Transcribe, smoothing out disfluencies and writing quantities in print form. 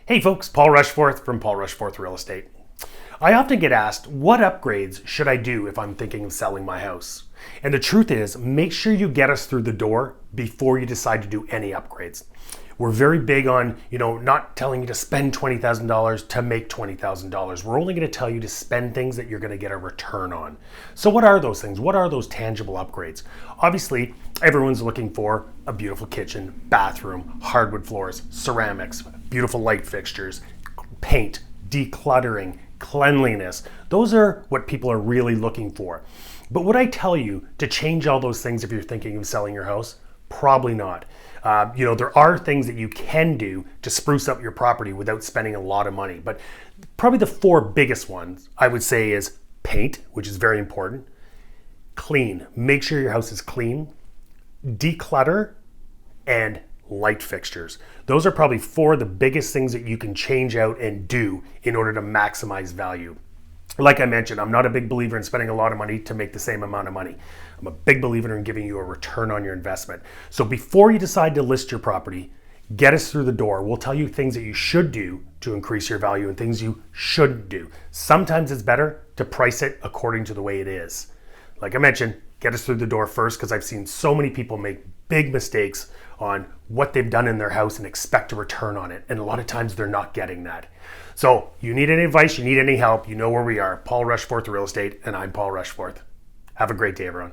Hey folks, Paul Rushforth from Paul Rushforth Real Estate. I often get asked, what upgrades should I do if I'm thinking of selling my house? And the truth is, make sure you get us through the door before you decide to do any upgrades. We're very big on, not telling you to spend $20,000 to make $20,000. We're only going to tell you to spend things that you're going to get a return on. So what are those things? What are those tangible upgrades? Obviously, everyone's looking for a beautiful kitchen, bathroom, hardwood floors, ceramics, beautiful light fixtures, paint, decluttering, cleanliness. Those are what people are really looking for. But would I tell you to change all those things if you're thinking of selling your house? Probably not. There are things that you can do to spruce up your property without spending a lot of money. But probably the four biggest ones I would say is paint, which is very important. Clean. Make sure your house is clean. Declutter and light fixtures. Those are probably four of the biggest things that you can change out and do in order to maximize value. Like I mentioned, I'm not a big believer in spending a lot of money to make the same amount of money. I'm a big believer in giving you a return on your investment. So before you decide to list your property, get us through the door. We'll tell you things that you should do to increase your value and things you shouldn't do. Sometimes it's better to price it according to the way it is. Like I mentioned, get us through the door first, because I've seen so many people make big mistakes on what they've done in their house and expect a return on it. And a lot of times they're not getting that. So you need any advice, you need any help, you know where we are. Paul Rushforth Real Estate, and I'm Paul Rushforth. Have a great day, everyone.